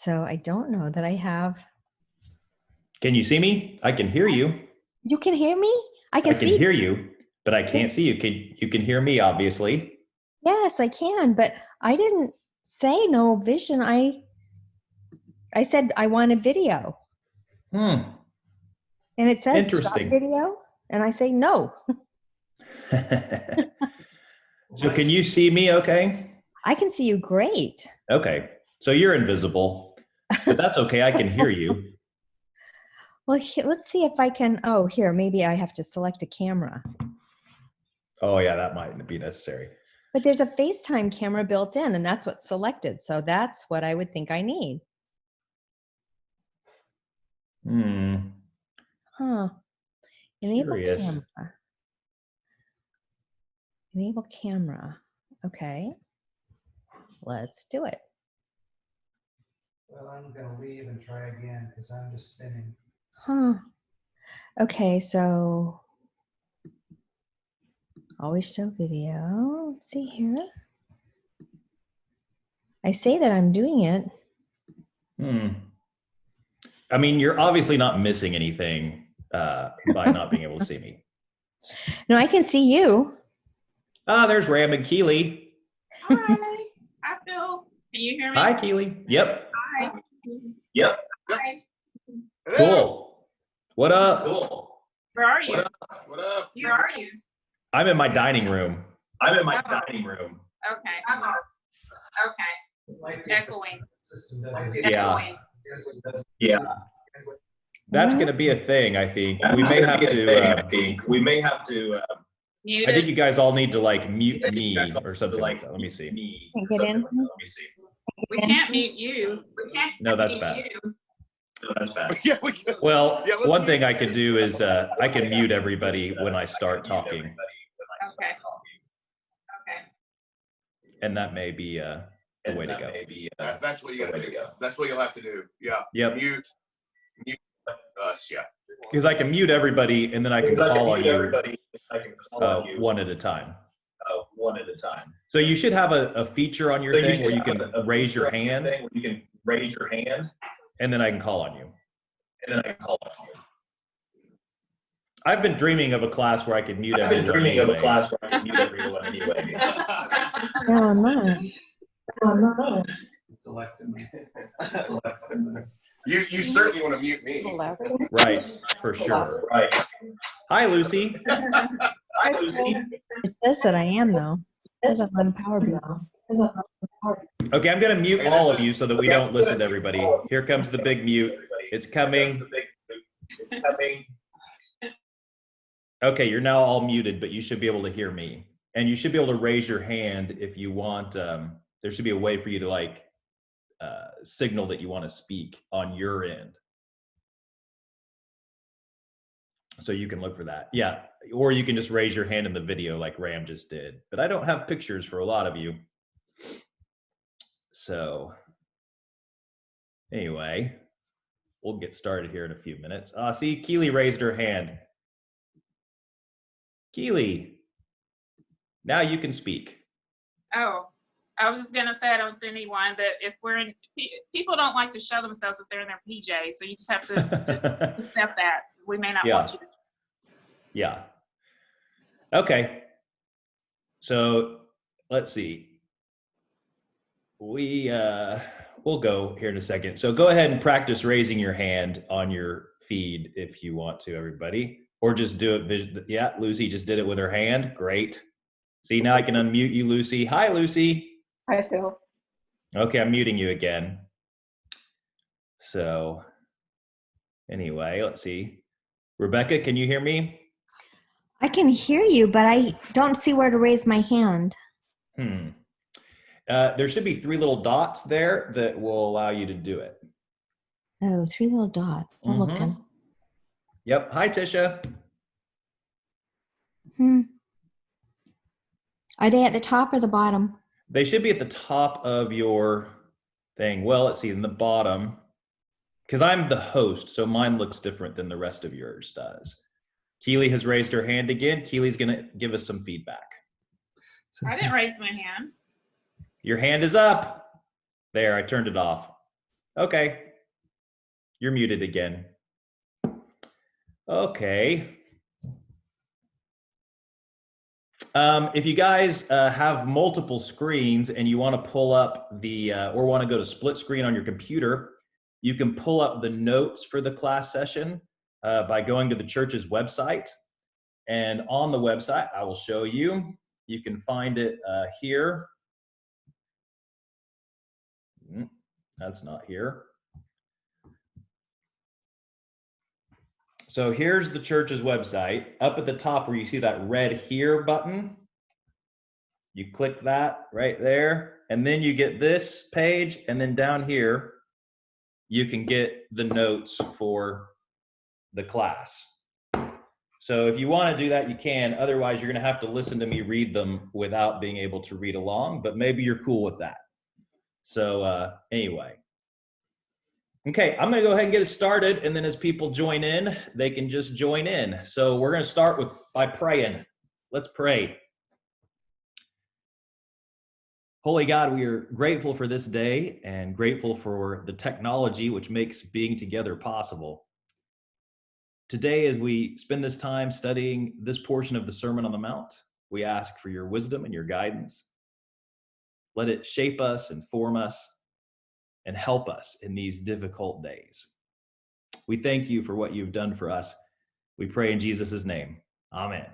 So I don't know that I have. Can you see me? I can hear you. You can hear me? I can see. Hear you, but I can't see you. You can hear me, obviously. Yes, I can, but I didn't say no vision. I said I want a video. Hmm. And it says stop Interesting. video, and I say no. So can you see me okay? I can see you great. Okay. So you're invisible, but that's okay. I can hear you. Well, let's see if I can. Oh, here, maybe I have to select a camera. Oh, yeah, that might be necessary. But there's a FaceTime camera built in, and that's what's selected. So that's what I would think I need. Huh. Enable Curious. camera. Enable camera. Okay. Let's do it. Well, I'm going to leave and try again because I'm just spinning. Huh. Okay, so always show video. Let's see here. I say that I'm doing it. I mean, you're obviously not missing anything by not being able to see me. No, I can see you. There's Ram and Keely. Hi, hi, Phil. Can you hear me? Hi, Keely. Yep. Hi. Yep. Hi. Cool. What up? Cool. Where are you? What up? Where are you? I'm in my dining room. Okay. Okay. It's echoing. System It's doesn't Yeah. echoing. Yeah. That's going to be a thing, I think. We may have to. Mute I think it. you guys all need to like mute me or something like that. Let me see. Can't get in. We can't mute you. We can't. No, that's mute bad. you. Yeah, we can. Well, Yeah, let's one mute thing I you. can do is I can mute everybody when I start talking, Okay. Okay. and that may be the way to go. That's what you got to do. That's what you'll have to do. Yeah. Yep. Mute us. Yeah. Because I can mute everybody, and then I can call on you one at a time. So you should have a feature on your thing where you can raise your hand, and then I can call on you. I've been dreaming of a class where I could mute everyone anyway. No, I'm not. select them. You certainly want to mute me. Right, for sure. Hi, Lucy. It says that I am, though. It says I'm on Power BI. Okay, I'm going to mute all of you so that we don't listen to everybody. Here comes the big mute. It's coming. Okay, you're now all muted, but you should be able to hear me. And you should be able to raise your hand if you want. There should be a way for you to like signal that you want to speak on your end. So you can look for that. Yeah, or you can just raise your hand in the video like Ram just did. But I don't have pictures for a lot of you. So anyway, we'll get started here in a few minutes. See, Keely raised her hand. Keely, now you can speak. Oh, I was just gonna say I don't see anyone, but if we're in, people don't like to show themselves if they're in their PJs, so you just have to accept that. We may not want you to. Yeah. Okay. So let's see. We'll go here in a second. So go ahead and practice raising your hand on your feed if you want to, everybody, or just do it. Yeah, Lucy just did it with her hand. Great. See, now I can unmute you, Lucy. Hi, Lucy. Hi, Phil. Okay, I'm muting you again. So anyway, let's see. Rebecca, can you hear me? I can hear you, but I don't see where to raise my hand. There should be 3 little dots there that will allow you to do it. Oh, 3 little dots. I'm looking. Yep. Hi, Tisha. Are they at the top or the bottom? They should be at the top of your thing. Well, let's see, in the bottom, because I'm the host, so mine looks different than the rest of yours does. Keely has raised her hand again. Keely's going to give us some feedback. I didn't raise my hand. Your hand is up. There, I turned it off. Okay. You're muted again. Okay. If you guys have multiple screens and you want to pull up the, or want to go to split screen on your computer, you can pull up the notes for the class session by going to the church's website. And on the website, I will show you. You can find it here. That's not here. So here's the church's website. Up at the top where you see that red here button, you click that right there, and then you get this page, and then down here, you can get the notes for the class. So if you want to do that, you can. Otherwise, you're going to have to listen to me read them without being able to read along, but maybe you're cool with that. So anyway. Okay, I'm going to go ahead and get it started, and then as people join in, they can just join in. So we're going to start by praying. Let's pray. Holy God, we are grateful for this day and grateful for the technology which makes being together possible. Today, as we spend this time studying this portion of the Sermon on the Mount, we ask for your wisdom and your guidance. Let it shape us and form us and help us in these difficult days. We thank you for what you've done for us. We pray in Jesus' name. Amen.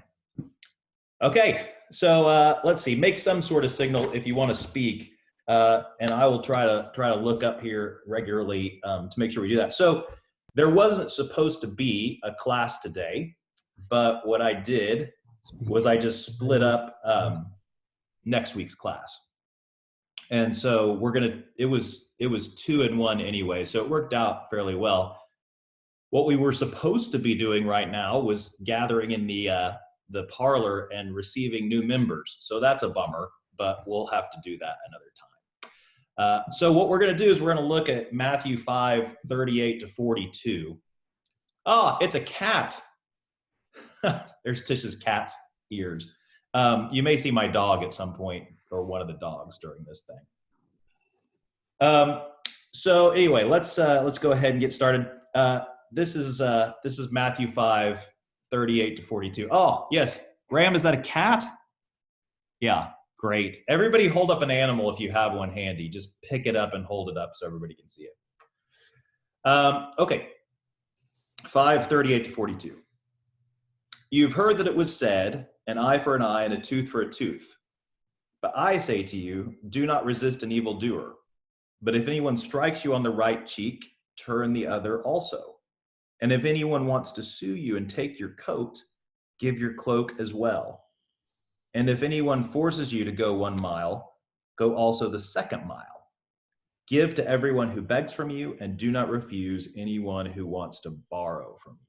Okay, so let's see. Make some sort of signal if you want to speak, and I will try to look up here regularly to make sure we do that. So there wasn't supposed to be a class today, but what I did was I just split up next week's class. And so it was 2 in 1 anyway, so it worked out fairly well. What we were supposed to be doing right now was gathering in the parlor and receiving new members. So that's a bummer, but we'll have to do that another time. So what we're going to do is we're going to look at Matthew 5:38 to 42. Oh, it's a cat. There's Tish's cat's ears. You may see my dog at some point, or one of the dogs during this thing. So anyway, let's go ahead and get started. This is Matthew 5:38 to 42. Oh, yes. Graham, is that a cat? Yeah, great. Everybody hold up an animal if you have one handy. Just pick it up and hold it up so everybody can see it. Okay. 5:38 to 42. You've heard that it was said, an eye for an eye and a tooth for a tooth. But I say to you, do not resist an evildoer. But if anyone strikes you on the right cheek, turn the other also. And if anyone wants to sue you and take your coat, give your cloak as well. And if anyone forces you to go 1 mile, go also the 2nd mile. Give to everyone who begs from you, and do not refuse anyone who wants to borrow from you.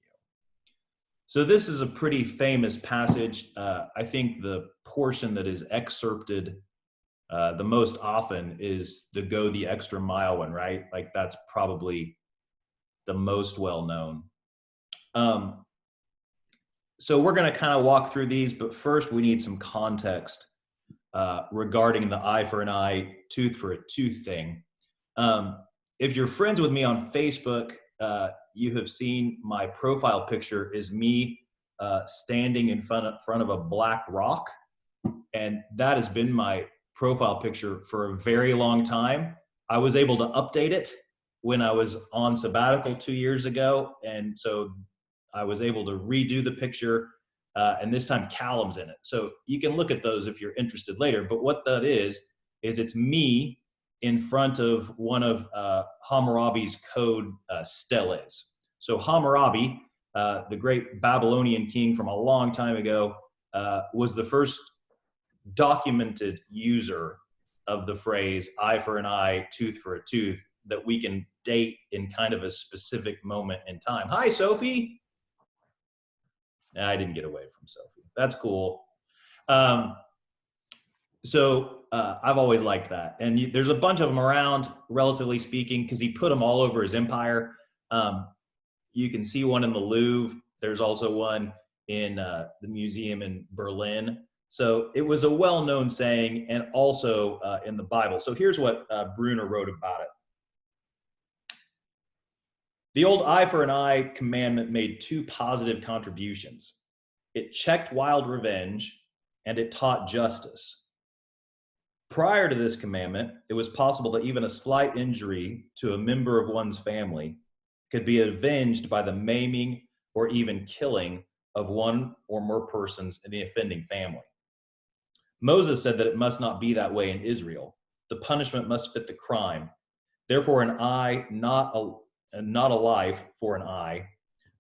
So this is a pretty famous passage. I think the portion that is excerpted the most often is the go the extra mile one, right? Like that's probably the most well known. So we're going to kind of walk through these, but first we need some context regarding the eye for an eye, tooth for a tooth thing. If you're friends with me on Facebook, you have seen my profile picture is me standing in front of a black rock. And that has been my profile picture for a very long time. I was able to update it when I was on sabbatical 2 years ago. And so I was able to redo the picture. And this time Callum's in it. So you can look at those if you're interested later. But what that is it's me in front of one of Hammurabi's code steles. So Hammurabi, the great Babylonian king from a long time ago, was the first documented user of the phrase eye for an eye, tooth for a tooth that we can date in kind of a specific moment in time. Hi, Sophie. Nah, I didn't get away from Sophie. That's cool. So I've always liked that. And there's a bunch of them around, relatively speaking, because he put them all over his empire. You can see one in the Louvre. There's also one in the museum in Berlin. So it was a well-known saying, and also in the Bible. So here's what Bruner wrote about it. The old eye for an eye commandment made two positive contributions. It checked wild revenge and it taught justice. Prior to this commandment, it was possible that even a slight injury to a member of one's family could be avenged by the maiming or even killing of one or more persons in the offending family. Moses said that it must not be that way in Israel. The punishment must fit the crime. Therefore, an eye, not a life for an eye,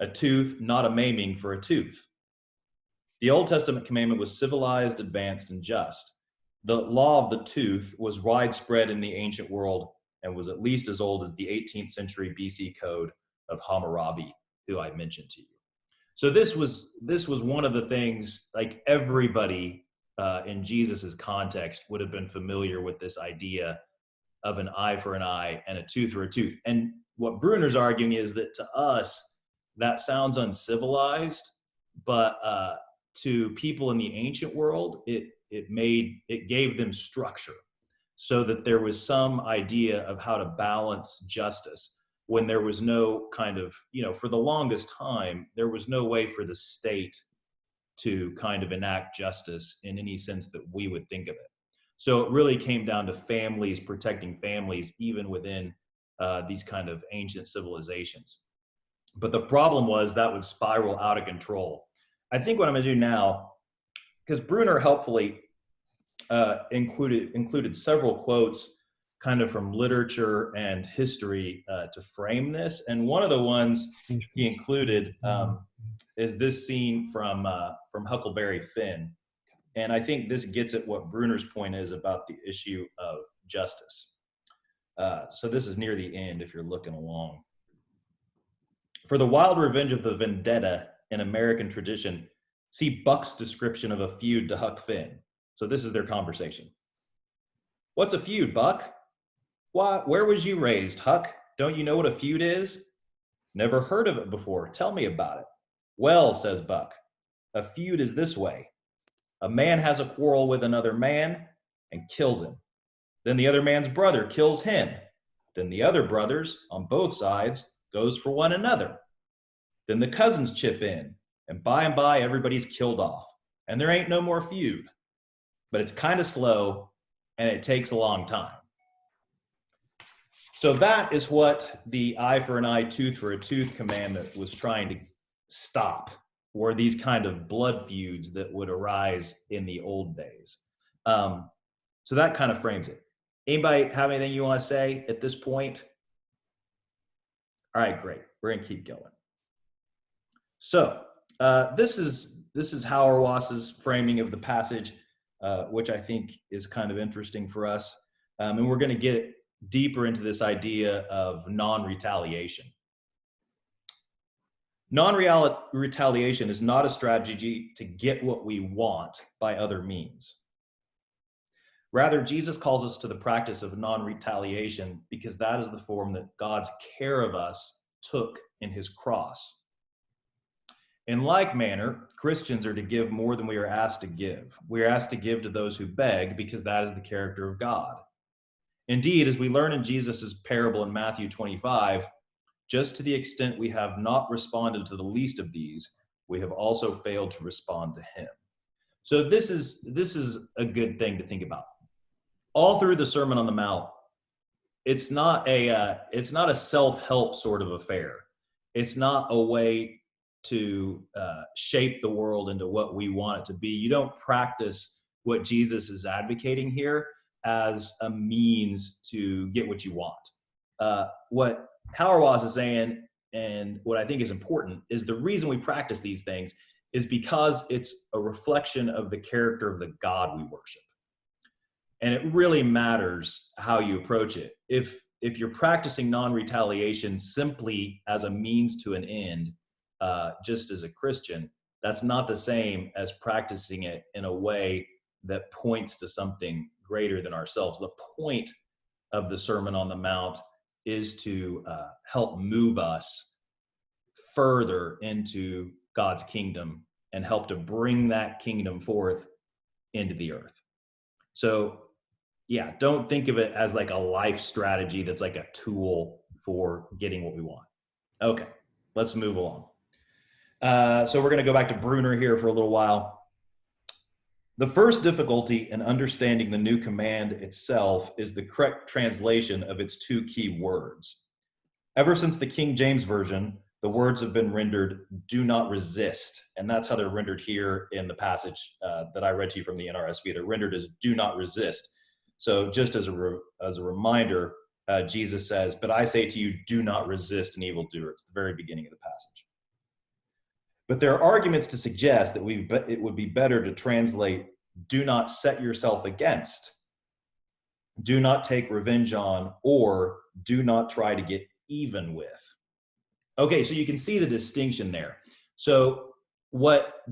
a tooth, not a maiming for a tooth. The Old Testament commandment was civilized, advanced, and just. The law of the tooth was widespread in the ancient world and was at least as old as the 18th century BC code of Hammurabi, who I mentioned to you. So this was one of the things, like everybody in Jesus's context would have been familiar with this idea of an eye for an eye and a tooth for a tooth. And what Bruner's arguing is that to us, that sounds uncivilized, but to people in the ancient world, it gave them structure so that there was some idea of how to balance justice when there was no kind of, for the longest time, there was no way for the state to kind of enact justice in any sense that we would think of it. So it really came down to families protecting families, even within these kind of ancient civilizations. But the problem was that would spiral out of control. I think what I'm going to do now, because Bruner helpfully included several quotes kind of from literature and history to frame this. And one of the ones he included is this scene from Huckleberry Finn. And I think this gets at what Bruner's point is about the issue of justice. So this is near the end if you're looking along. For the wild revenge of the vendetta in American tradition, see Buck's description of a feud to Huck Finn. So this is their conversation. What's a feud, Buck? Why, where was you raised, Huck? Don't you know what a feud is? Never heard of it before. Tell me about it. Well, says Buck, a feud is this way. A man has a quarrel with another man and kills him. Then the other man's brother kills him. Then the other brothers on both sides goes for one another. Then the cousins chip in, and by everybody's killed off. And there ain't no more feud. But it's kind of slow, and it takes a long time. So that is what the eye for an eye, tooth for a tooth commandment was trying to stop, were these kind of blood feuds that would arise in the old days. So that kind of frames it. Anybody have anything you want to say at this point? All right, great. We're going to keep going. So this is Hauerwas's framing of the passage, which I think is kind of interesting for us. And we're going to get deeper into this idea of non-retaliation. Non-retaliation is not a strategy to get what we want by other means. Rather, Jesus calls us to the practice of non-retaliation because that is the form that God's care of us took in his cross. In like manner, Christians are to give more than we are asked to give. We are asked to give to those who beg because that is the character of God. Indeed, as we learn in Jesus' parable in Matthew 25, just to the extent we have not responded to the least of these, we have also failed to respond to him. So this is a good thing to think about. All through the Sermon on the Mount, it's not a self-help sort of affair. It's not a way to shape the world into what we want it to be. You don't practice what Jesus is advocating here as a means to get what you want. What Hauerwas is saying, and what I think is important, is the reason we practice these things is because it's a reflection of the character of the God we worship. And it really matters how you approach it. If you're practicing non-retaliation simply as a means to an end, just as a Christian, that's not the same as practicing it in a way that points to something greater than ourselves. The point of the Sermon on the Mount is to help move us further into God's kingdom and help to bring that kingdom forth into the earth. So yeah, don't think of it as like a life strategy that's like a tool for getting what we want. Okay, let's move along. So we're going to go back to Bruner here for a little while. The first difficulty in understanding the new command itself is the correct translation of its two key words. Ever since the King James Version, the words have been rendered "do not resist," and that's how they're rendered here in the passage that I read to you from the NRSV. They're rendered as "do not resist." So just as a reminder, Jesus says, "But I say to you, do not resist an evildoer." It's the very beginning of the passage. But there are arguments to suggest that it would be better to translate "do not set yourself against," "do not take revenge on," or "do not try to get even with." Okay, so you can see the distinction there. So what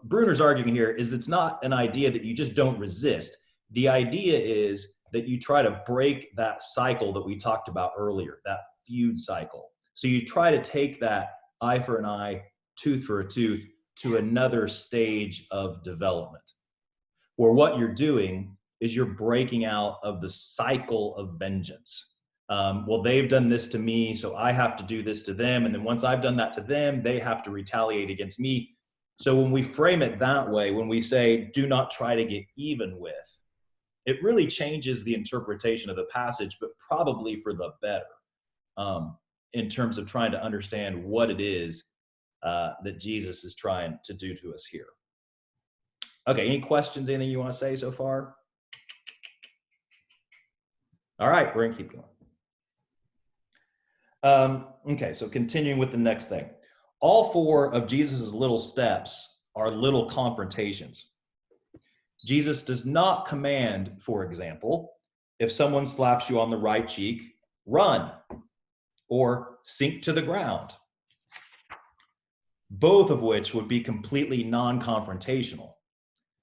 Bruner's arguing here is it's not an idea that you just don't resist. The idea is that you try to break that cycle that we talked about earlier, that feud cycle. So you try to take that eye for an eye, tooth for a tooth to another stage of development, where what you're doing is you're breaking out of the cycle of vengeance. Well, they've done this to me, so I have to do this to them. And then once I've done that to them, they have to retaliate against me. So when we frame it that way, when we say, do not try to get even with, it really changes the interpretation of the passage, but probably for the better, in terms of trying to understand what it is that Jesus is trying to do to us here. Okay, any questions, anything you want to say so far? All right, we're going to keep going. Okay, so continuing with the next thing. All four of Jesus's little steps are little confrontations. Jesus does not command, for example, if someone slaps you on the right cheek, run or sink to the ground, both of which would be completely non-confrontational.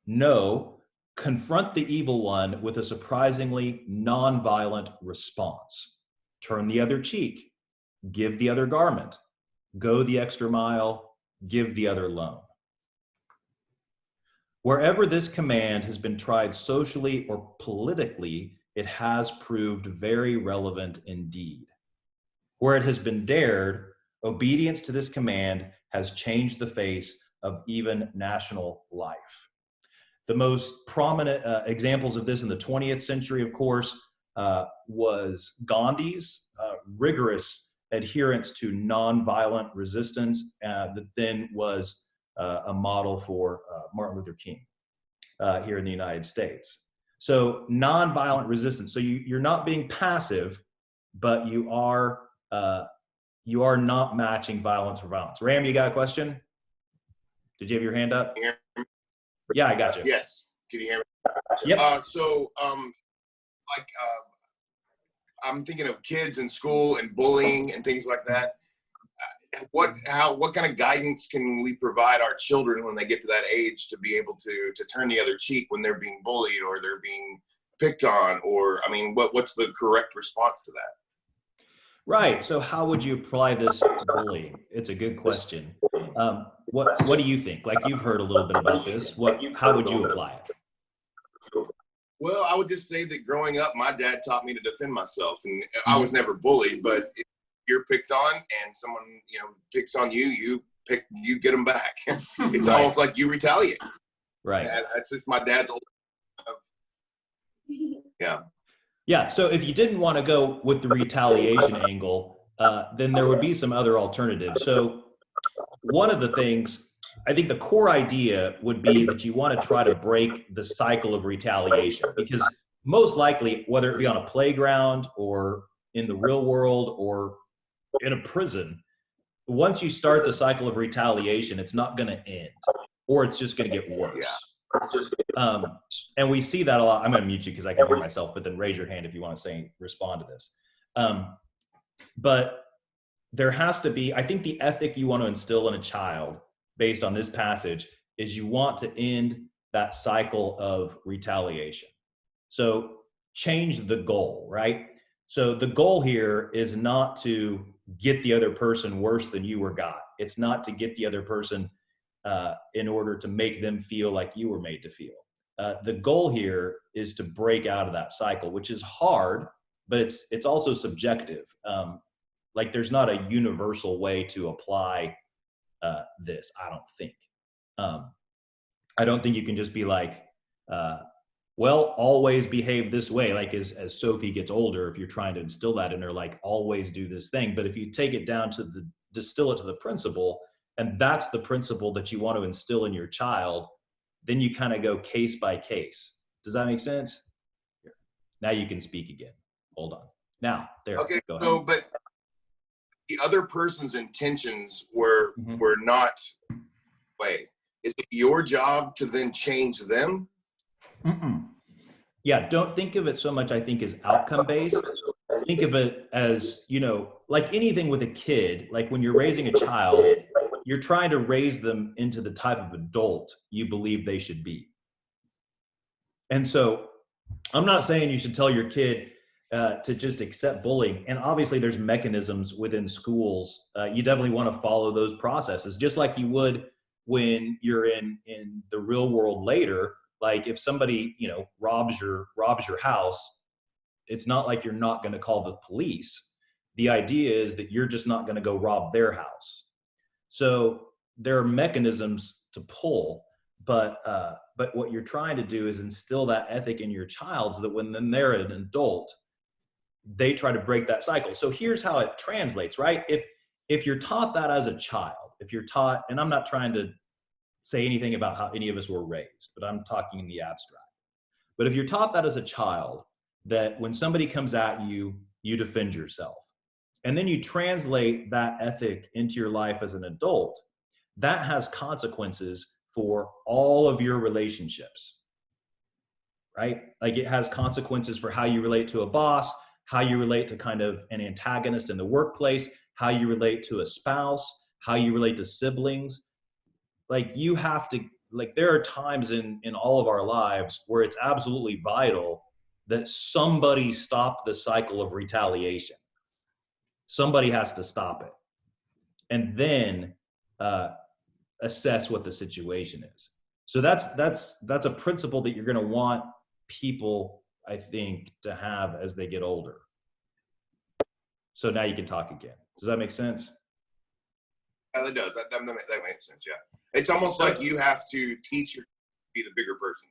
No, confront the evil one with a surprisingly non-violent response. Turn the other cheek, give the other garment, go the extra mile, give the other loan. Wherever this command has been tried socially or politically, it has proved very relevant indeed. Where it has been dared, obedience to this command has changed the face of even national life. The most prominent examples of this in the 20th century, of course, was Gandhi's rigorous adherence to nonviolent resistance that then was a model for Martin Luther King here in the United States. So nonviolent resistance. So you're not being passive, but you are not matching violence for violence. Ram, you got a question? Did you have your hand up? Yeah, I got you. Yes. Can you hear me? Yep. I'm thinking of kids in school and bullying and things like that. What kind of guidance can we provide our children when they get to that age to be able to turn the other cheek when they're being bullied or they're being picked on? Or, I mean, what's the correct response to that? Right. So how would you apply this to bullying? It's a good question. What do you think? Like, you've heard a little bit about this. How would you apply it? Well, I would just say that growing up, my dad taught me to defend myself, and I was never bullied. But if you're picked on, and someone picks on you, you get them back. It's Right. almost like you retaliate. Right. That's just my dad's old. Yeah. Yeah. So if you didn't want to go with the retaliation angle, then there would be some other alternatives. So one of the things, I think the core idea would be that you want to try to break the cycle of retaliation, because most likely, whether it be on a playground or in the real world or in a prison, once you start the cycle of retaliation, it's not going to end, or it's just going to get worse. Yeah. And we see that a lot. I'm going to mute you because I can hear myself, but then raise your hand if you want to respond to this. But there has to be, I think the ethic you want to instill in a child based on this passage is you want to end that cycle of retaliation. So change the goal, right? So the goal here is not to get the other person worse than you were got. It's not to get the other person in order to make them feel like you were made to feel. The goal here is to break out of that cycle, which is hard, but it's also subjective. Like there's not a universal way to apply this, I don't think. I don't think you can just be like, well, always behave this way. Like as Sophie gets older, if you're trying to instill that in her, like always do this thing. But if you take it down to distill it to the principle, and that's the principle that you want to instill in your child, then you kind of go case by case. Does that make sense? Now you can speak again. Hold on. Now, there. Okay, go so ahead. but the other person's intentions were Mhm. were not way. Is it your job to then change them? Mm-mm. Yeah, don't think of it so much, I think, as outcome based. Think of it as, like anything with a kid, like when you're raising a child, you're trying to raise them into the type of adult you believe they should be. And so I'm not saying you should tell your kid to just accept bullying. And obviously there's mechanisms within schools. You definitely want to follow those processes, just like you would when you're in the real world later. Like if somebody, robs your house, it's not like you're not going to call the police. The idea is that you're just not going to go rob their house. So there are mechanisms to pull, but what you're trying to do is instill that ethic in your child so that when then they're an adult, they try to break that cycle. So here's how it translates, right? If you're taught that as a child, if you're taught, and I'm not trying to say anything about how any of us were raised, but I'm talking in the abstract. But if you're taught that as a child, that when somebody comes at you, you defend yourself. And then you translate that ethic into your life as an adult, that has consequences for all of your relationships, right? Like it has consequences for how you relate to a boss, how you relate to kind of an antagonist in the workplace, how you relate to a spouse, how you relate to siblings. Like you have to, like there are times in all of our lives where it's absolutely vital that somebody stop the cycle of retaliation. Somebody has to stop it. And then assess what the situation is. So that's a principle that you're going to want people, I think, to have as they get older. So now you can talk again. Does that make sense? Yeah, that does. That makes sense. Yeah, it's almost like you have to teach your be the bigger person.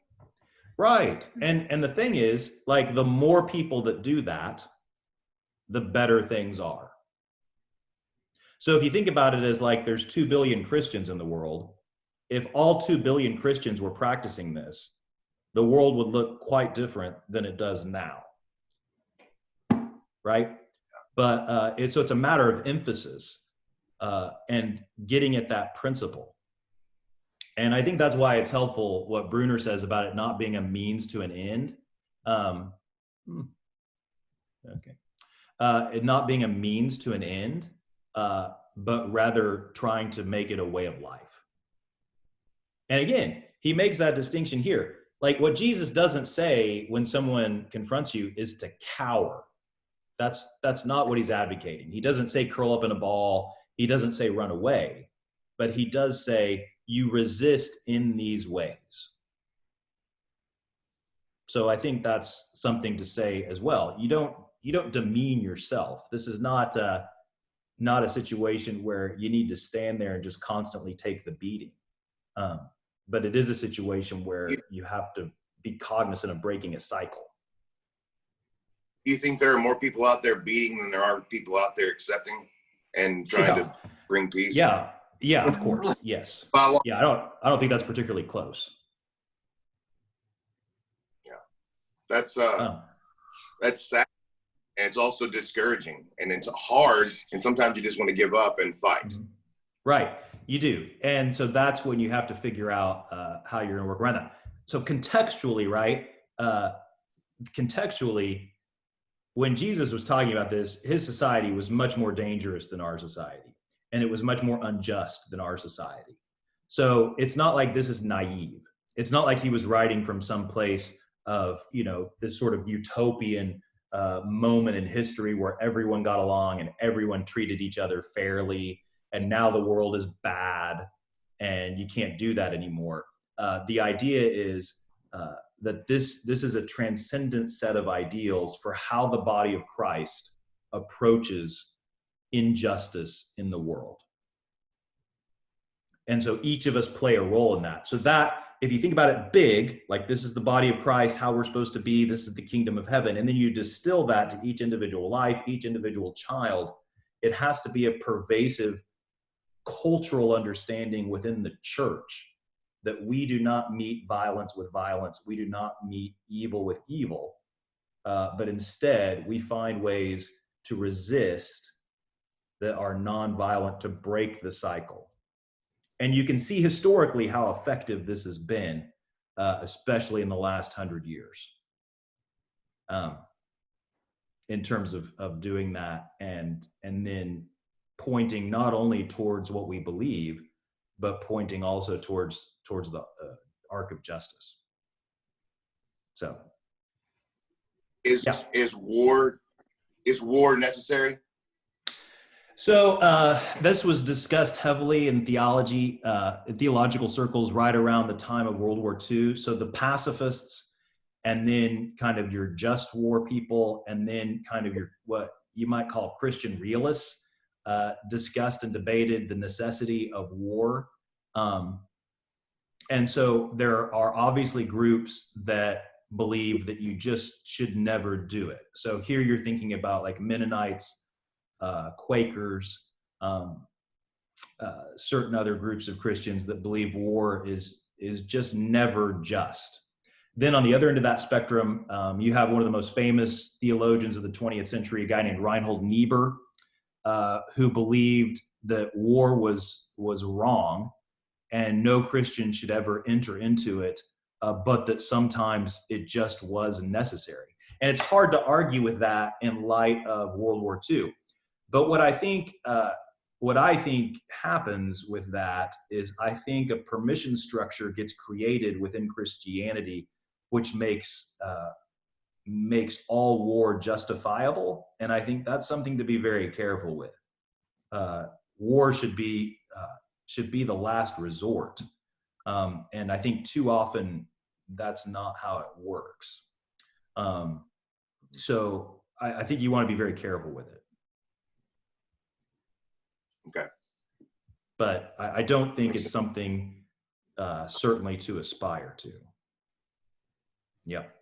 Right. And the thing is, like the more people that do that, the better things are. So if you think about it as like there's 2 billion Christians in the world, if all 2 billion Christians were practicing this, the world would look quite different than it does now. Right? But so it's a matter of emphasis and getting at that principle. And I think that's why it's helpful what Bruner says about it not being a means to an end. It not being a means to an end, but rather trying to make it a way of life. And again, he makes that distinction here. Like what Jesus doesn't say when someone confronts you is to cower. That's not what he's advocating. He doesn't say curl up in a ball. He doesn't say run away, but he does say you resist in these ways. So I think that's something to say as well. You don't demean yourself. This is not a situation where you need to stand there and just constantly take the beating. But it is a situation where you have to be cognizant of breaking a cycle. Do you think there are more people out there beating than there are people out there accepting and trying to bring peace? Yeah, of course. Yes. Yeah, I don't think that's particularly close. Yeah. That's sad. And it's also discouraging and it's hard. And sometimes you just want to give up and fight. Mm-hmm. Right. You do. And so that's when you have to figure out how you're going to work around that. So contextually, right? Contextually, when Jesus was talking about this, his society was much more dangerous than our society. And it was much more unjust than our society. So it's not like this is naive. It's not like he was writing from some place of, this sort of utopian moment in history where everyone got along and everyone treated each other fairly. And now the world is bad and you can't do that anymore. The idea is that this is a transcendent set of ideals for how the body of Christ approaches injustice in the world. And so each of us play a role in that. So that, if you think about it big, like this is the body of Christ, how we're supposed to be, this is the kingdom of heaven, and then you distill that to each individual life, each individual child, it has to be a pervasive cultural understanding within the church that we do not meet violence with violence. We do not meet evil with evil, but instead we find ways to resist that are nonviolent, to break the cycle. And you can see historically how effective this has been, especially in the last 100 years, in terms of doing that and then pointing not only towards what we believe, but pointing also towards the arc of justice. So, Is war necessary? So this was discussed heavily in theology, theological circles right around the time of World War II. So the pacifists, and then kind of your just war people, and then kind of your what you might call Christian realists, discussed and debated the necessity of war. And so there are obviously groups that believe that you just should never do it. So here you're thinking about like Mennonites, Quakers, certain other groups of Christians that believe war is just never just. Then on the other end of that spectrum, you have one of the most famous theologians of the 20th century, a guy named Reinhold Niebuhr, who believed that war was wrong and no Christian should ever enter into it, but that sometimes it just was necessary. And it's hard to argue with that in light of World War II. But what I think happens with that is I think a permission structure gets created within Christianity, which makes all war justifiable. And I think that's something to be very careful with. War should be the last resort. And I think too often that's not how it works. So I think you want to be very careful with it. Okay. But I don't think it's something certainly to aspire to. Yep.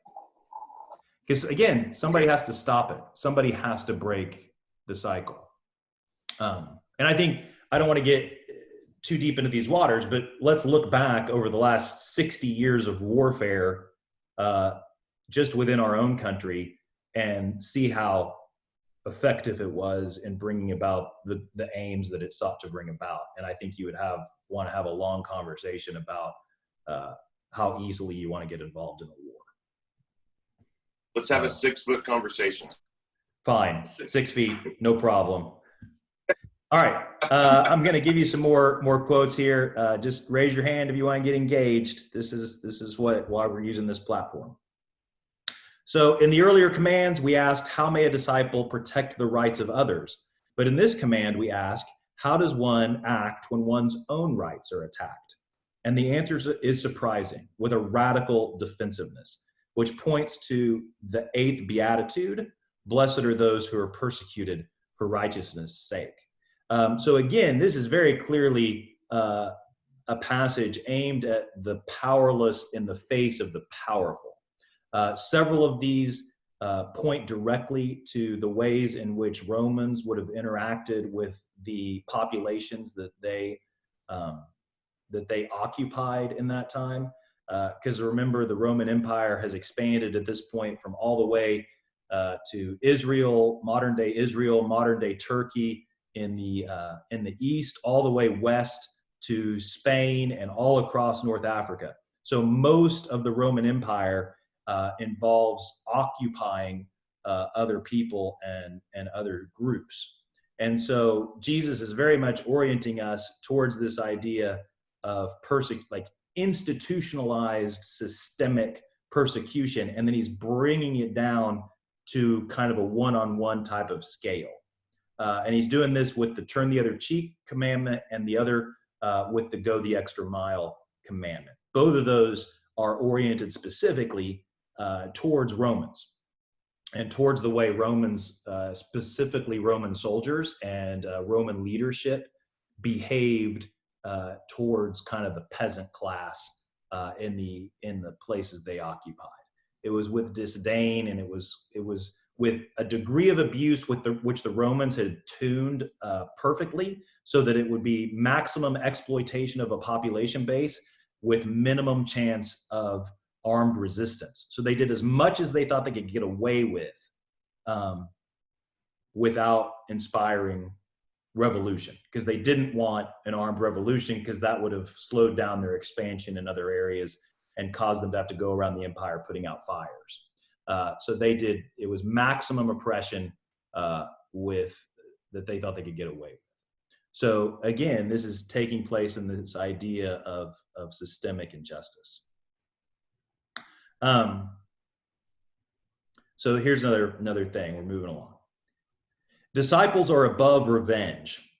Because again, somebody has to stop it. Somebody has to break the cycle. And I think, I don't want to get too deep into these waters, but let's look back over the last 60 years of warfare just within our own country and see how effective it was in bringing about the aims that it sought to bring about. And I think you would want to have a long conversation about how easily you want to get involved in a war. Let's have a 6-foot conversation. Fine, 6 feet, no problem. All right, I'm going to give you some more quotes here. Just raise your hand if you want to get engaged. This is why we're using this platform. So in the earlier commands, we asked, how may a disciple protect the rights of others? But in this command, we ask, how does one act when one's own rights are attacked? And the answer is surprising, with a radical defensiveness, which points to the 8th beatitude, blessed are those who are persecuted for righteousness' sake. So again, this is very clearly a passage aimed at the powerless in the face of the powerful. Several of these point directly to the ways in which Romans would have interacted with the populations that they occupied in that time. Because remember, the Roman Empire has expanded at this point from all the way to Israel, modern day Turkey in the east, all the way west to Spain and all across North Africa. So most of the Roman Empire involves occupying other people and other groups. And so Jesus is very much orienting us towards this idea of institutionalized systemic persecution, and then he's bringing it down to kind of a one-on-one type of scale. And he's doing this with the turn the other cheek commandment and the other with the go the extra mile commandment. Both of those are oriented specifically towards Romans. and towards the way Romans, specifically Roman soldiers and Roman leadership, behaved towards kind of the peasant class in the places they occupied. It was with disdain, and it was with a degree of abuse which the Romans had tuned perfectly, so that it would be maximum exploitation of a population base with minimum chance of armed resistance. So they did as much as they thought they could get away with without inspiring revolution, because they didn't want an armed revolution, because that would have slowed down their expansion in other areas and caused them to have to go around the empire putting out fires. So it was maximum oppression with that they thought they could get away with. So again, this is taking place in this idea of systemic injustice. So here's another thing. We're moving along. Disciples are above revenge.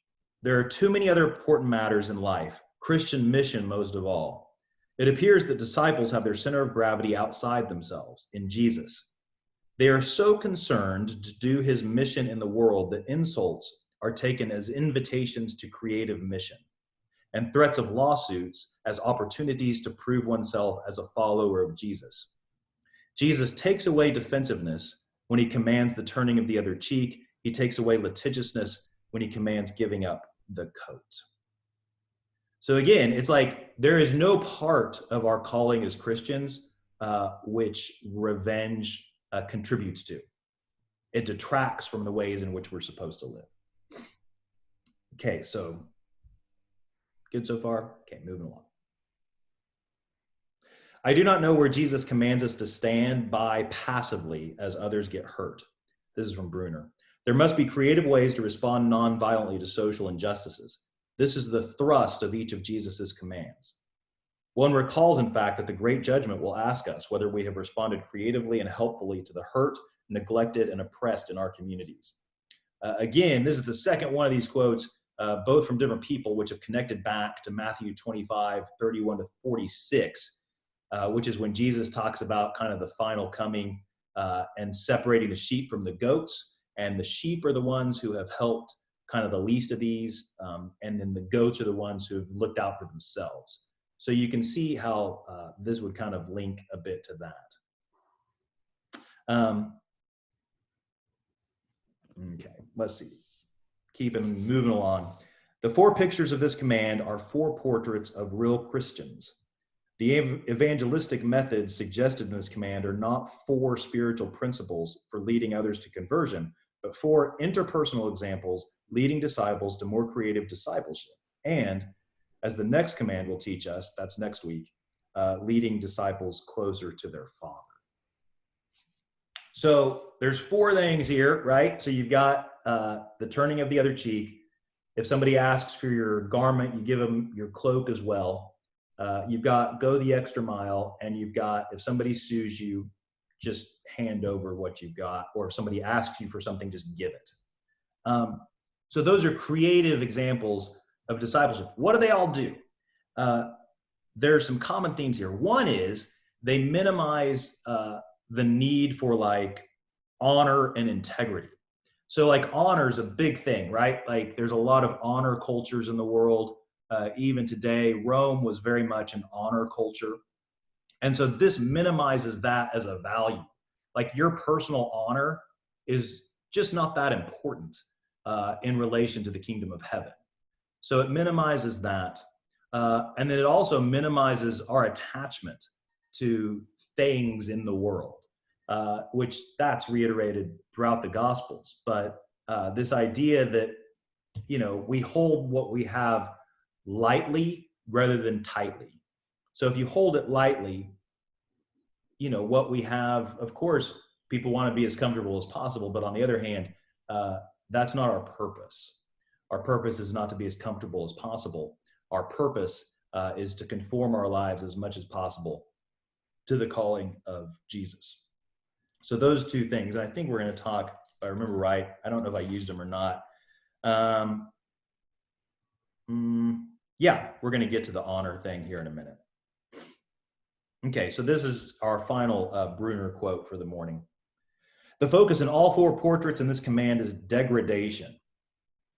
There are too many other important matters in life, Christian mission most of all. It appears that disciples have their center of gravity outside themselves, in Jesus. They are so concerned to do his mission in the world that insults are taken as invitations to creative mission, and threats of lawsuits as opportunities to prove oneself as a follower of Jesus. Jesus takes away defensiveness when he commands the turning of the other cheek. He takes away litigiousness when he commands giving up the coat. So again, it's like there is no part of our calling as Christians which revenge contributes to. It detracts from the ways in which we're supposed to live. Okay, so good so far? Okay, moving along. I do not know where Jesus commands us to stand by passively as others get hurt. This is from Bruner. There must be creative ways to respond non-violently to social injustices. This is the thrust of each of Jesus's commands. One recalls, in fact, that the Great Judgment will ask us whether we have responded creatively and helpfully to the hurt, neglected, and oppressed in our communities. Again, this is the second one of these quotes, both from different people, which have connected back to Matthew 25, 31 to 46, which is when Jesus talks about kind of the final coming and separating the sheep from the goats. And the sheep are the ones who have helped kind of the least of these, and then the goats are the ones who have looked out for themselves. So you can see how this would kind of link a bit to that. Okay, let's see. Keeping moving along. The four pictures of this command are four portraits of real Christians. The evangelistic methods suggested in this command are not four spiritual principles for leading others to conversion, but four interpersonal examples leading disciples to more creative discipleship. And, as the next command will teach us, that's next week, leading disciples closer to their Father. So there's four things here, right? So you've got the turning of the other cheek. If somebody asks for your garment, you give them your cloak as well. You've got go the extra mile, and you've got if somebody sues you, just hand over what you've got, or if somebody asks you for something, just give it. So those are creative examples of discipleship. What do they all do? There are some common themes here. One is they minimize the need for like honor and integrity. So like honor is a big thing, right? Like there's a lot of honor cultures in the world. Even today, Rome was very much an honor culture. And so this minimizes that as a value. Like your personal honor is just not that important in relation to the kingdom of heaven. So it minimizes that. And then it also minimizes our attachment to things in the world, which that's reiterated throughout the Gospels. But this idea that, you know, we hold what we have lightly rather than tightly. So if you hold it lightly, you know, what we have, of course, people want to be as comfortable as possible. But on the other hand, that's not our purpose. Our purpose is not to be as comfortable as possible. Our purpose is to conform our lives as much as possible to the calling of Jesus. So those two things, I think we're going to talk, if I remember right, I don't know if I used them or not. Yeah, we're going to get to the honor thing here in a minute. Okay, so this is our final Bruner quote for the morning. The focus in all four portraits in this command is degradation.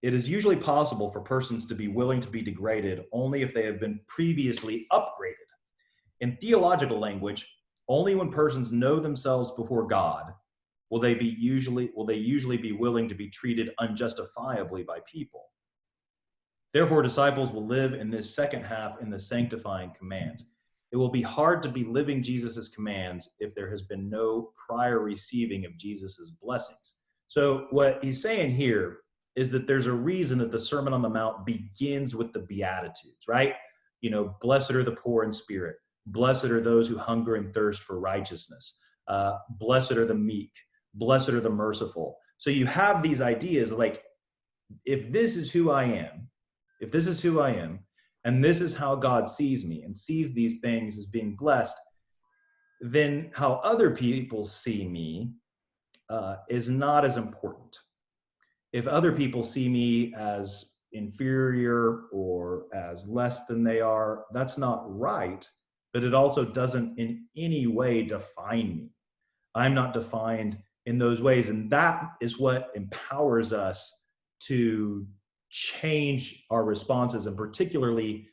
It is usually possible for persons to be willing to be degraded only if they have been previously upgraded. In theological language, only when persons know themselves before God will they usually be willing to be treated unjustifiably by people. Therefore, disciples will live in this second half in the sanctifying commands. It will be hard to be living Jesus's commands if there has been no prior receiving of Jesus's blessings. So what he's saying here is that there's a reason that the Sermon on the Mount begins with the Beatitudes, right? You know, blessed are the poor in spirit. Blessed are those who hunger and thirst for righteousness. Blessed are the meek. Blessed are the merciful. So you have these ideas like, if this is who I am, and this is how God sees me and sees these things as being blessed, then how other people see me is not as important. If other people see me as inferior or as less than they are, that's not right, but it also doesn't in any way define me. I'm not defined in those ways, and that is what empowers us to change our responses, and particularly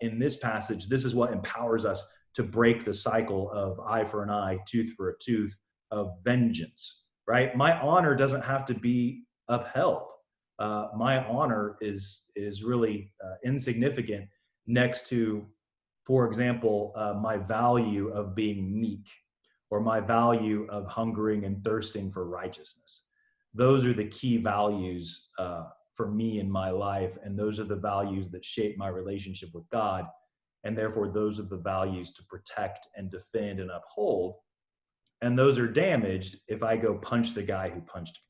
in this passage, this is what empowers us to break the cycle of eye for an eye, tooth for a tooth, of vengeance, right? My honor doesn't have to be upheld. My honor is really insignificant next to, for example, my value of being meek, or my value of hungering and thirsting for righteousness. Those are the key values for me in my life, and those are the values that shape my relationship with God, and therefore those are the values to protect and defend and uphold, and those are damaged if I go punch the guy who punched me.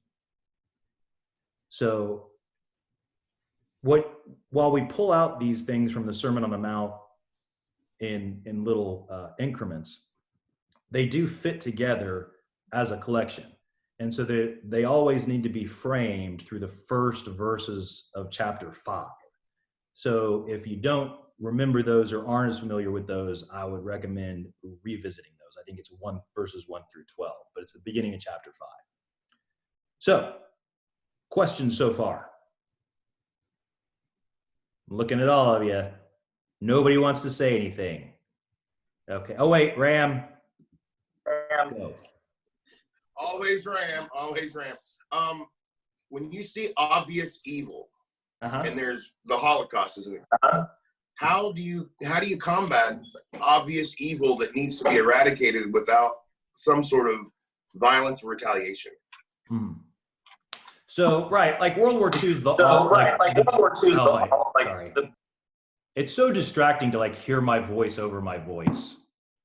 So while we pull out these things from the Sermon on the Mount in little increments, they do fit together as a collection. And so they always need to be framed through the first verses of chapter 5. So if you don't remember those or aren't as familiar with those, I would recommend revisiting those. I think it's verses 1 through 12, but it's the beginning of chapter 5. So, questions so far? I'm looking at all of you. Nobody wants to say anything. Okay. Oh, wait, Ram. Go. Always Ram. When you see obvious evil, and there's the Holocaust as an example, how do you combat obvious evil that needs to be eradicated without some sort of violence or retaliation? So, right, like World War II is it's so distracting to like hear my voice over my voice.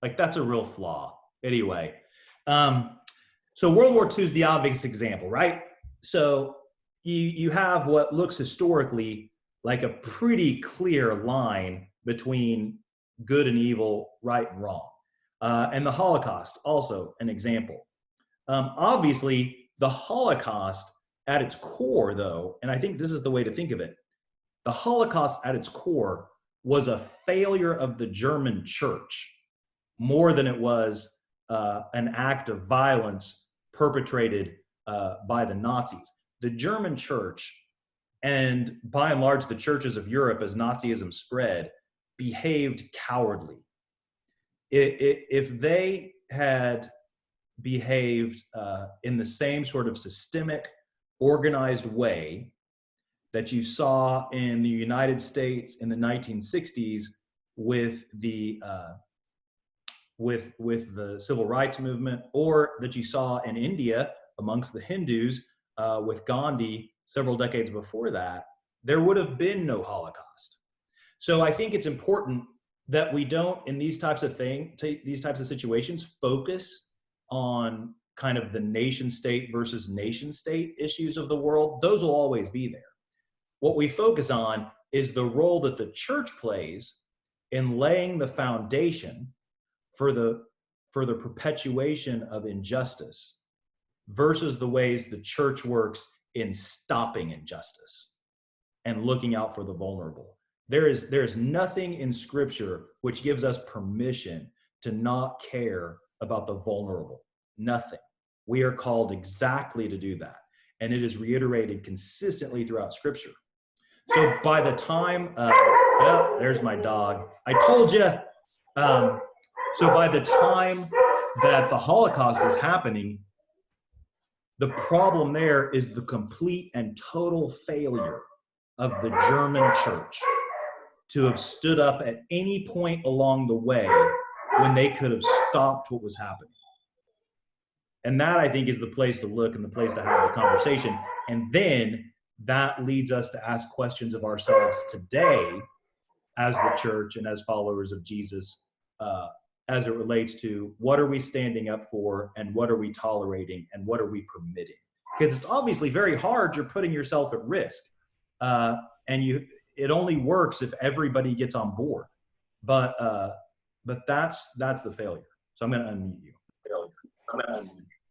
Like that's a real flaw. Anyway, so World War II is the obvious example, right? So you have what looks historically like a pretty clear line between good and evil, right and wrong. And the Holocaust, also an example. Obviously, the Holocaust at its core, though, and I think this is the way to think of it, the Holocaust at its core was a failure of the German church more than it was an act of violence perpetrated by the Nazis. The German church, and by and large the churches of Europe as Nazism spread, behaved cowardly. If they had behaved in the same sort of systemic, organized way that you saw in the United States in the 1960s with the civil rights movement, or that you saw in India amongst the Hindus with Gandhi several decades before that, there would have been no Holocaust. So I think it's important that we don't, in these types of situations, focus on kind of the nation state versus nation state issues of the world. Those will always be there. What we focus on is the role that the church plays in laying the foundation for the perpetuation of injustice versus the ways the church works in stopping injustice and looking out for the vulnerable. There is nothing in Scripture which gives us permission to not care about the vulnerable. Nothing. We are called exactly to do that. And it is reiterated consistently throughout Scripture. So by the time, there's my dog. I told you. So by the time that the Holocaust is happening, the problem there is the complete and total failure of the German church to have stood up at any point along the way when they could have stopped what was happening. And that, I think, is the place to look and the place to have the conversation. And then that leads us to ask questions of ourselves today as the church and as followers of Jesus, as it relates to what are we standing up for and what are we tolerating and what are we permitting? Because it's obviously very hard. You're putting yourself at risk. And it only works if everybody gets on board. But that's the failure. So I'm going to unmute you.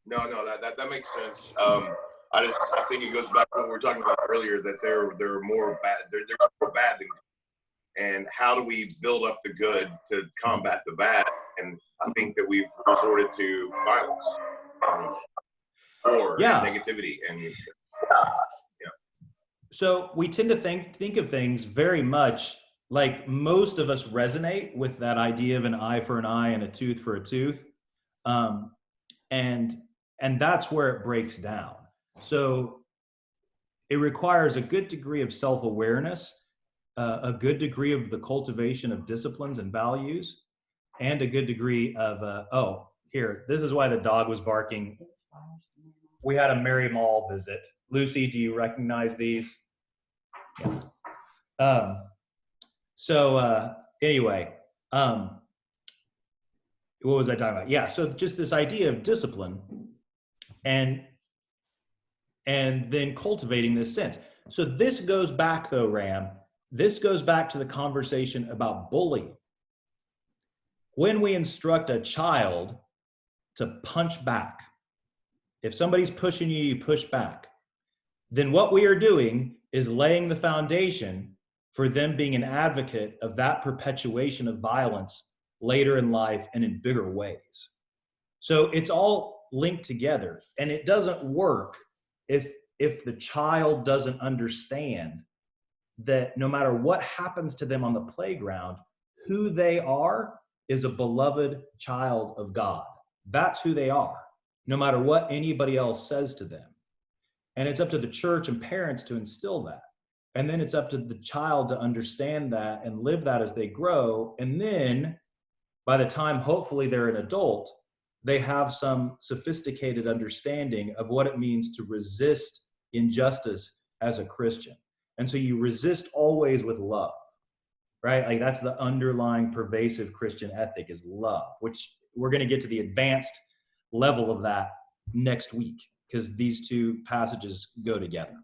No, that makes sense. I think it goes back to what we were talking about earlier, that there are more bad. There's more bad than good. And how do we build up the good to combat the bad? And I think that we've resorted to violence or negativity. And so we tend to think of things very much like most of us resonate with that idea of an eye for an eye and a tooth for a tooth. And that's where it breaks down. So it requires a good degree of self-awareness, a good degree of the cultivation of disciplines and values, and a good degree of, this is why the dog was barking. We had a Mary Mall visit. Lucy, do you recognize these? Yeah. Anyway, what was I talking about? Yeah, so just this idea of discipline and then cultivating this sense. So this goes back though, Ram, this goes back to the conversation about bullying. When we instruct a child to punch back, if somebody's pushing you, you push back, then what we are doing is laying the foundation for them being an advocate of that perpetuation of violence later in life and in bigger ways. So it's all linked together, and it doesn't work if the child doesn't understand that no matter what happens to them on the playground, who they are is a beloved child of God. That's who they are, no matter what anybody else says to them. And it's up to the church and parents to instill that. And then it's up to the child to understand that and live that as they grow. And then by the time, hopefully, they're an adult, they have some sophisticated understanding of what it means to resist injustice as a Christian. And so you resist always with love, right? Like that's the underlying pervasive Christian ethic is love, which we're going to get to the advanced level of that next week because these two passages go together.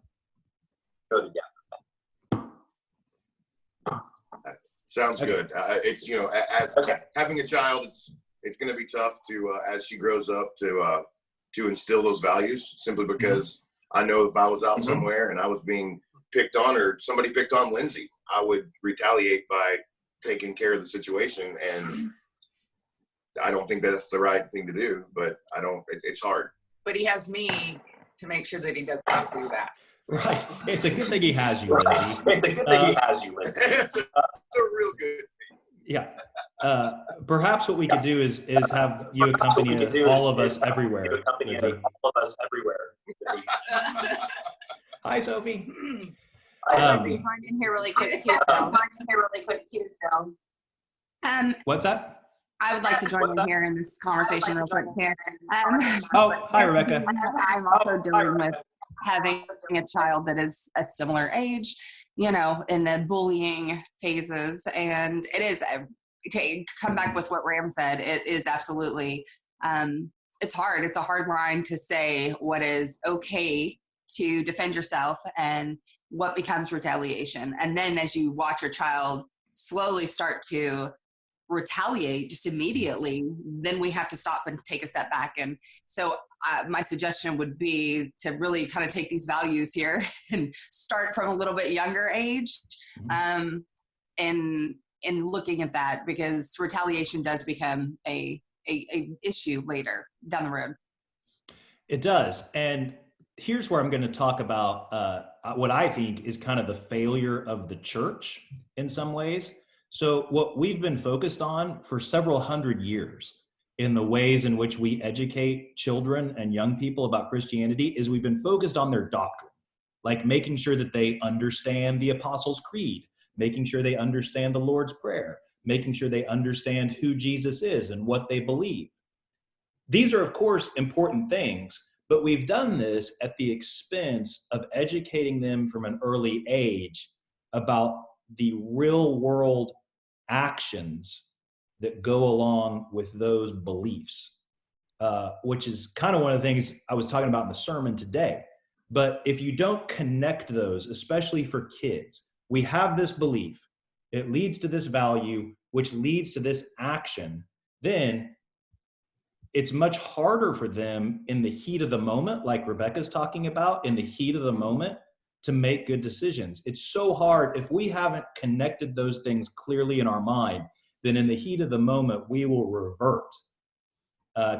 Sounds good. It's, as having a child, it's going to be tough to, as she grows up, to instill those values, simply because I know if I was out somewhere and I was being picked on or somebody picked on Lindsay, I would retaliate by taking care of the situation. And I don't think that's the right thing to do, but it's hard. But he has me to make sure that he doesn't do that. Right. It's a good thing he has you, Lindsay. It's a real good thing. Yeah. Perhaps what we could do is have you accompany all of us everywhere. Hi, Sophie. I'd like to join in here really quick too, Phil. What's that? I would like to join in here in this conversation real quick too. Hi, Rebecca. I'm also dealing with having a child that is a similar age, in the bullying phases. And it is, to come back with what Ram said, it is absolutely, it's hard. It's a hard line to say what is okay to defend yourself and what becomes retaliation. And then as you watch your child slowly start to retaliate just immediately, then we have to stop and take a step back. And so my suggestion would be to really kind of take these values here and start from a little bit younger age, and looking at that, because retaliation does become a issue later down the road. It does. And here's where I'm going to talk about what I think is kind of the failure of the church in some ways. So what we've been focused on for several hundred years in the ways in which we educate children and young people about Christianity is we've been focused on their doctrine, like making sure that they understand the Apostles' Creed, making sure they understand the Lord's Prayer, making sure they understand who Jesus is and what they believe. These are, of course, important things, but we've done this at the expense of educating them from an early age about the real world actions that go along with those beliefs, which is kind of one of the things I was talking about in the sermon today. But if you don't connect those, especially for kids, we have this belief, it leads to this value, which leads to this action, then it's much harder for them in the heat of the moment, like Rebecca's talking about, in the heat of the moment, to make good decisions. It's so hard. If we haven't connected those things clearly in our mind, then in the heat of the moment, we will revert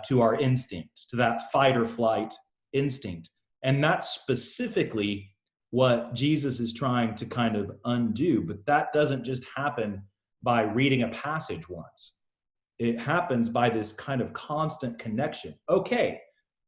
to our instinct, to that fight or flight instinct. And that's specifically what Jesus is trying to kind of undo. But that doesn't just happen by reading a passage once. It happens by this kind of constant connection. Okay,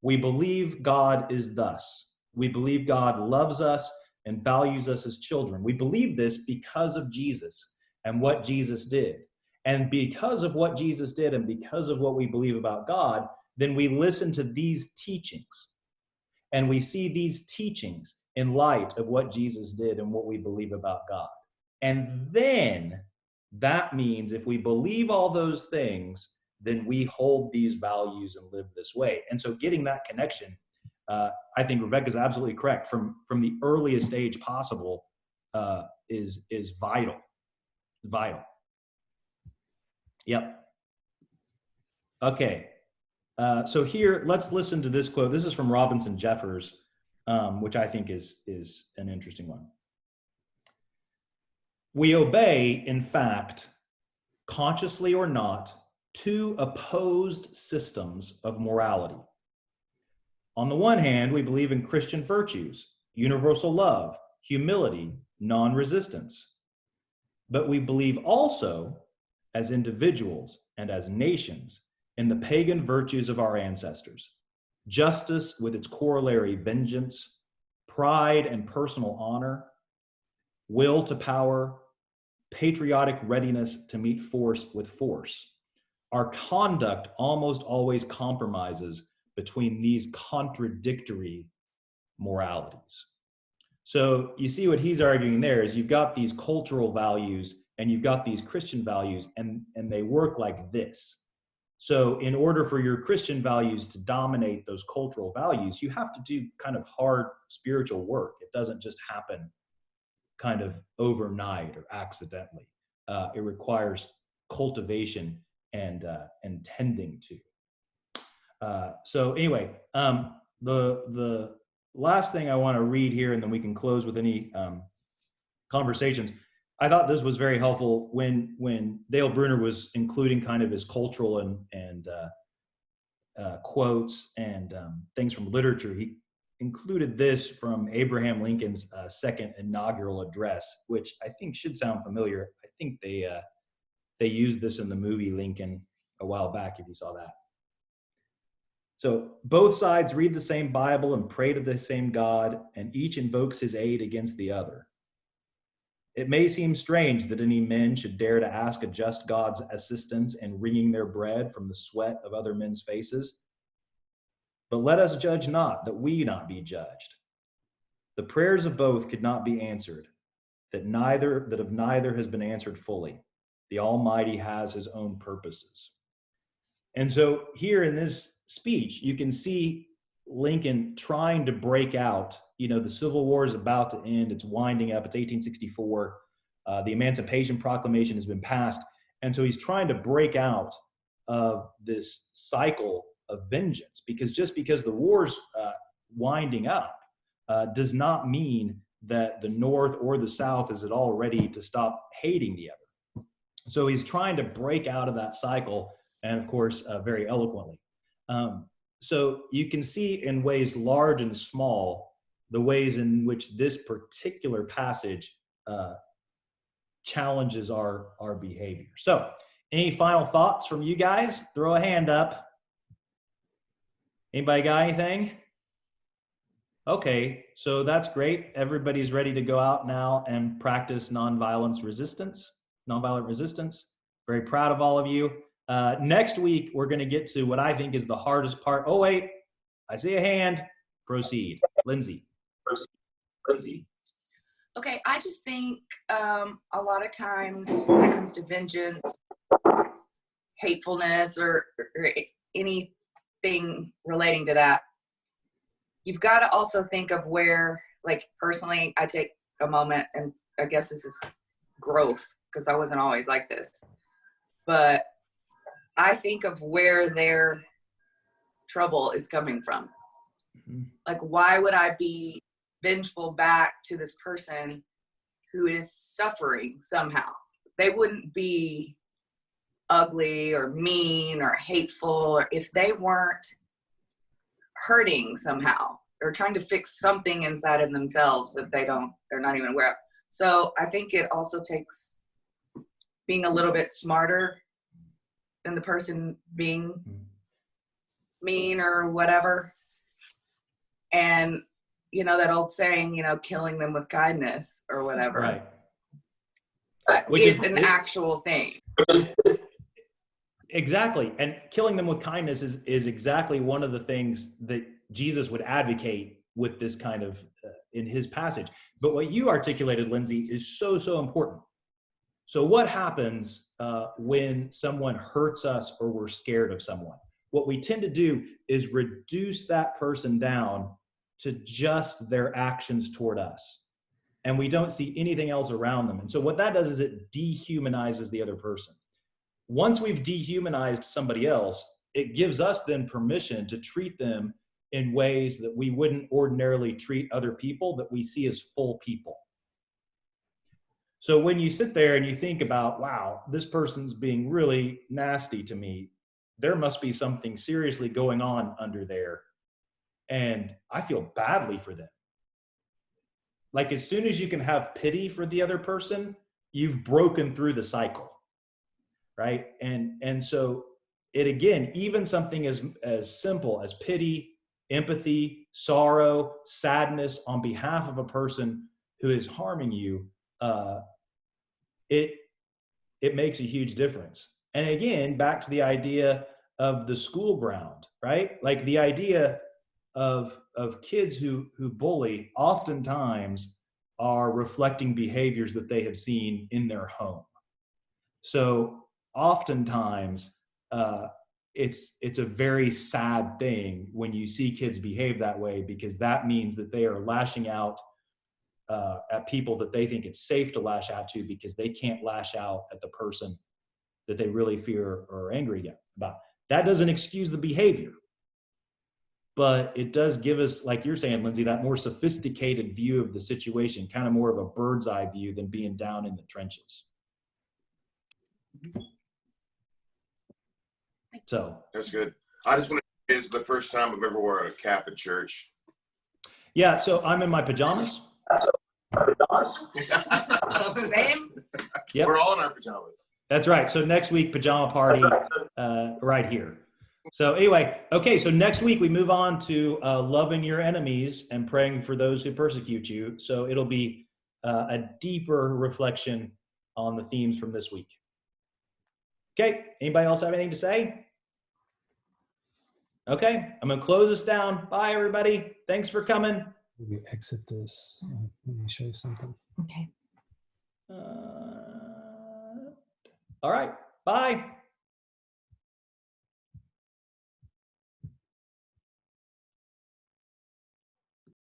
we believe God is thus. We believe God loves us and values us as children. We believe this because of Jesus and what Jesus did. And because of what Jesus did and because of what we believe about God, then we listen to these teachings. And we see these teachings in light of what Jesus did and what we believe about God. And then that means if we believe all those things, then we hold these values and live this way. And so getting that connection, I think Rebecca's absolutely correct, from the earliest age possible is vital. Vital. Yep. Okay. So here, let's listen to this quote. This is from Robinson Jeffers, which I think is an interesting one. We obey, in fact, consciously or not, two opposed systems of morality. On the one hand, we believe in Christian virtues, universal love, humility, non-resistance. But we believe also, as individuals and as nations, in the pagan virtues of our ancestors: justice with its corollary vengeance, pride and personal honor, will to power, patriotic readiness to meet force with force. Our conduct almost always compromises between these contradictory moralities. So you see what he's arguing there is you've got these cultural values and you've got these Christian values, and they work like this. So in order for your Christian values to dominate those cultural values, you have to do kind of hard spiritual work. It doesn't just happen kind of overnight or accidentally. It requires cultivation and tending to. So anyway, the last thing I want to read here, and then we can close with any conversations. I thought this was very helpful when Dale Bruner was including kind of his cultural and quotes and things from literature. He included this from Abraham Lincoln's second inaugural address, which I think should sound familiar. I think they used this in the movie Lincoln a while back, if you saw that. So both sides read the same Bible and pray to the same God, and each invokes his aid against the other. It may seem strange that any men should dare to ask a just God's assistance in wringing their bread from the sweat of other men's faces. But let us judge not, that we not be judged. The prayers of both could not be answered, that of neither has been answered fully. The Almighty has his own purposes. And so here in this speech, you can see Lincoln trying to break out. You know, the Civil War is about to end. It's winding up. It's 1864. The Emancipation Proclamation has been passed. And so he's trying to break out of this cycle of vengeance, because just because the war's winding up does not mean that the North or the South is at all ready to stop hating the other. So he's trying to break out of that cycle, and of course, very eloquently. so you can see in ways large and small, the ways in which this particular passage challenges our behavior. So any final thoughts from you guys? Throw a hand up. Anybody got anything? Okay, so that's great. Everybody's ready to go out now and practice nonviolent resistance. Very proud of all of you. Next week, we're going to get to what I think is the hardest part. Oh, wait, I see a hand. Proceed. Lindsay. Okay, I just think a lot of times when it comes to vengeance, hatefulness, or anything relating to that, you've got to also think of where, like, personally, I take a moment, and I guess this is growth because I wasn't always like this, but I think of where their trouble is coming from. Mm-hmm. Like, why would I be vengeful back to this person who is suffering somehow? They wouldn't be ugly or mean or hateful if they weren't hurting somehow or trying to fix something inside of themselves that they're not even aware of. So I think it also takes being a little bit smarter than the person being mean or whatever. And that old saying, killing them with kindness or whatever. Right. Which is an actual thing. Exactly. And killing them with kindness is exactly one of the things that Jesus would advocate with this kind of in his passage. But what you articulated, Lindsay, is so, so important. So what happens when someone hurts us or we're scared of someone? What we tend to do is reduce that person down to just their actions toward us. And we don't see anything else around them. And so what that does is it dehumanizes the other person. Once we've dehumanized somebody else, it gives us then permission to treat them in ways that we wouldn't ordinarily treat other people that we see as full people. So when you sit there and you think about, wow, this person's being really nasty to me, there must be something seriously going on under there. And I feel badly for them. Like, as soon as you can have pity for the other person, you've broken through the cycle, right? And so it, again, even something as simple as pity, empathy, sorrow, sadness on behalf of a person who is harming you, it makes a huge difference. And again, back to the idea of the school ground, right? Like, the idea of kids who bully oftentimes are reflecting behaviors that they have seen in their home. So oftentimes it's a very sad thing when you see kids behave that way, because that means that they are lashing out at people that they think it's safe to lash out to, because they can't lash out at the person that they really fear or are angry about. That doesn't excuse the behavior, but it does give us, like you're saying, Lindsay, that more sophisticated view of the situation, kind of more of a bird's eye view than being down in the trenches. So that's good. I just want to, it's the first time I've ever worn a cap at church. Yeah, so I'm in my pajamas. Same. Yep. We're all in our pajamas. That's right. So next week, pajama party right here. So anyway, okay, so next week we move on to loving your enemies and praying for those who persecute you. So it'll be a deeper reflection on the themes from this week. Okay, anybody else have anything to say? Okay, I'm going to close this down. Bye, everybody. Thanks for coming. We exit this. Let me show you something. Okay. All right, bye.